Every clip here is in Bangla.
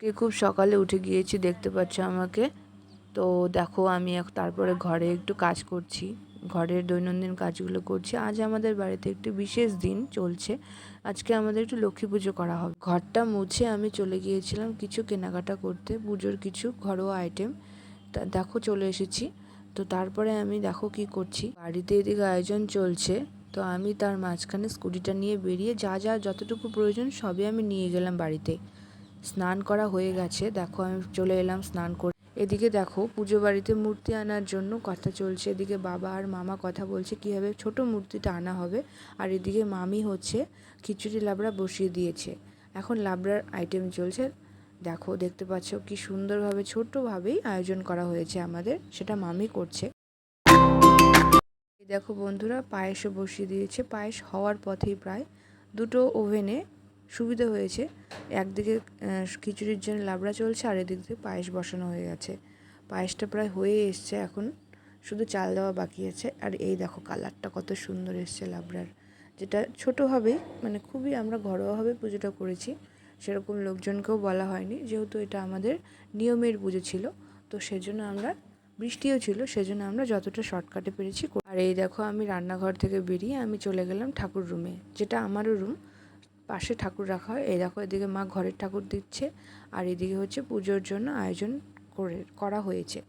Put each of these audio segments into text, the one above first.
খুব সকালে উঠে গিয়েছি, দেখতে পাচ্ছ আমাকে। তো দেখো আমি তারপরে ঘরে একটু কাজ করছি, ঘরের দৈনন্দিন কাজগুলো করছি। আজ আমাদের বাড়িতে একটি বিশেষ দিন চলছে। আজকে আমাদের একটু লক্ষ্মী পুজো করা হবে। ঘরটা মুছে আমি চলে গিয়েছিলাম কিছু কেনাকাটা করতে, পুজোর কিছু ঘরোয়া আইটেম। দেখো চলে এসেছি। তো তারপরে আমি দেখো কি করছি, বাড়িতে এদিকে আয়োজন চলছে। তো আমি তার মাঝখানে স্কুটিটা নিয়ে বেরিয়ে যা যা যতটুকু প্রয়োজন সবই আমি নিয়ে গেলাম বাড়িতে। স্নান করা হয়ে গেছে, দেখো আমি চলে এলাম স্নান করে। এদিকে দেখো পুজো বাড়িতে মূর্তি আনার জন্য কথা চলছে। এদিকে বাবা আর মামা কথা বলছে কীভাবে ছোট মূর্তিটা আনা হবে। আর এদিকে মামি হচ্ছে খিচুড়ি লাবড়া বসিয়ে দিয়েছে। এখন লাবড়ার আইটেম চলছে। দেখো দেখতে পাচ্ছ কি সুন্দরভাবে ছোট্টভাবেই আয়োজন করা হয়েছে আমাদের, সেটা মামি করছে। দেখো বন্ধুরা পায়েসও বসিয়ে দিয়েছে, পায়েস হওয়ার পথেই প্রায়। দুটো ওভেনে সুবিধা হয়েছে, একদিকে খিচুড়ির জন্য লাবড়া চলছে আর এদিক থেকে পায়েস বসানো হয়ে গেছে। পায়েসটা প্রায় হয়ে এসছে, এখন শুধু চাল দেওয়া বাকি আছে। আর এই দেখো কালারটা কত সুন্দর এসছে লাবড়ার, যেটা ছোটোভাবেই মানে খুবই আমরা ঘরোয়াভাবে পুজোটা করেছি, সেরকম লোকজনকেও বলা হয়নি, যেহেতু এটা আমাদের নিয়মের পুজো ছিল। তো সেজন্য আমরা, বৃষ্টিও ছিল সেজন্য আমরা যতটা শর্টকাটে পেরেছি। আর এই দেখো আমি রান্নাঘর থেকে বেরিয়ে আমি চলে গেলাম ঠাকুর রুমে, যেটা আমারও রুম, পাশে ঠাকুর রাখা হয়। এই দেখো এদিকে মা ঘরের ঠাকুর দিচ্ছে, আর এদিকে হচ্ছে পুজোর জন্য আয়োজন করা হয়েছে।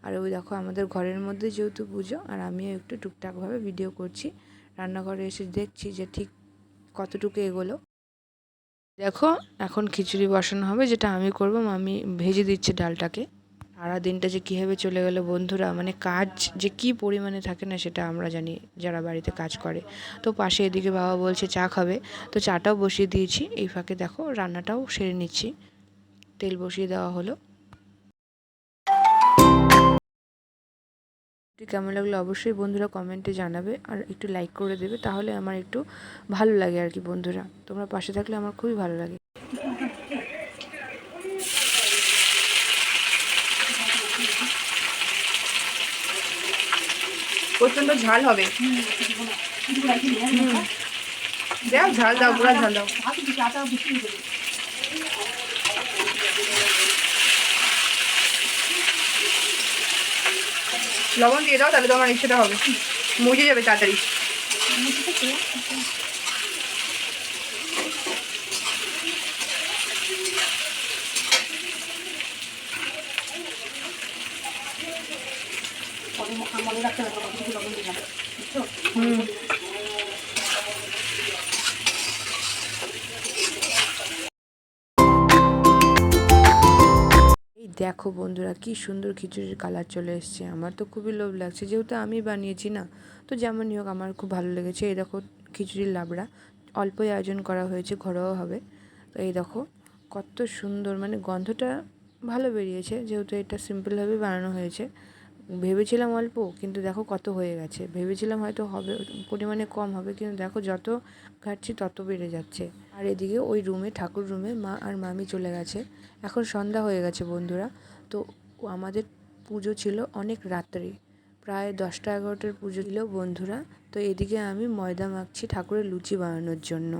আর ওই দেখো আমাদের ঘরের মধ্যে যেহেতু পুজো, আর আমিও একটু টুকটাকভাবে ভিডিও করছি। রান্নাঘরে এসে দেখছি যে ঠিক কতটুকু এগোলো। দেখো এখন খিচুড়ি বসানো হবে, যেটা আমি করব। মামি ভেজে দিচ্ছে ডালটাকে। সারা দিনটা যে কীভাবে চলে গেল বন্ধুরা, মানে কাজ যে কী পরিমাণে থাকে না সেটা আমরা জানি যারা বাড়িতে কাজ করে। তো পাশে এদিকে বাবা বলছে চা খাবে, তো চাটাও বসিয়ে দিয়েছি। এই ফাঁকে দেখো রান্নাটাও সেরে নিচ্ছি, তেল বসিয়ে দেওয়া হলো। কেমন লাগলো অবশ্যই বন্ধুরা কমেন্টে জানাবে, আর একটু লাইক করে দেবে, তাহলে আমার একটু ভালো লাগে আর কি। বন্ধুরা তোমরা পাশে থাকলে আমার খুবই ভালো লাগে। প্রচণ্ড ঝাল হবে, দাও ঝাল দাও, পুরো ঝাল দাও। লবণ দিয়ে দাও, তাহলে তোমার ইচ্ছেটা হবে, মুজে যাবে তাড়াতাড়ি। হুম, এই দেখো বন্ধুরা কি সুন্দর খিচুড়ির কালার চলে এসছে, আমার তো খুবই লোভ লাগছে, যেহেতু আমি বানিয়েছি না। তো যেমনই হোক আমার খুব ভালো লেগেছে। এই দেখো খিচুড়ির লাবড়া অল্পই আয়োজন করা হয়েছে, ঘরোয়াভাবে। তো এই দেখো কত সুন্দর, মানে গন্ধটা ভালো বেরিয়েছে, যেহেতু এটা সিম্পলভাবে বানানো হয়েছে। ভেবেছিলাম অল্প, কিন্তু দেখো কত হয়ে গেছে। ভেবেছিলাম হয়তো হবে পরিমাণে কম হবে, কিন্তু দেখো যত ঘাটছি তত বেড়ে যাচ্ছে। আর এদিকে ওই রুমে, ঠাকুর রুমে মা আর মামি চলে গেছে। এখন সন্ধ্যা হয়ে গেছে বন্ধুরা। তো আমাদের পুজো ছিল অনেক রাত্রে, প্রায় 10টা-11টার পুজো ছিল বন্ধুরা। তো এদিকে আমি ময়দা মাখছি ঠাকুরের লুচি বানানোর জন্য।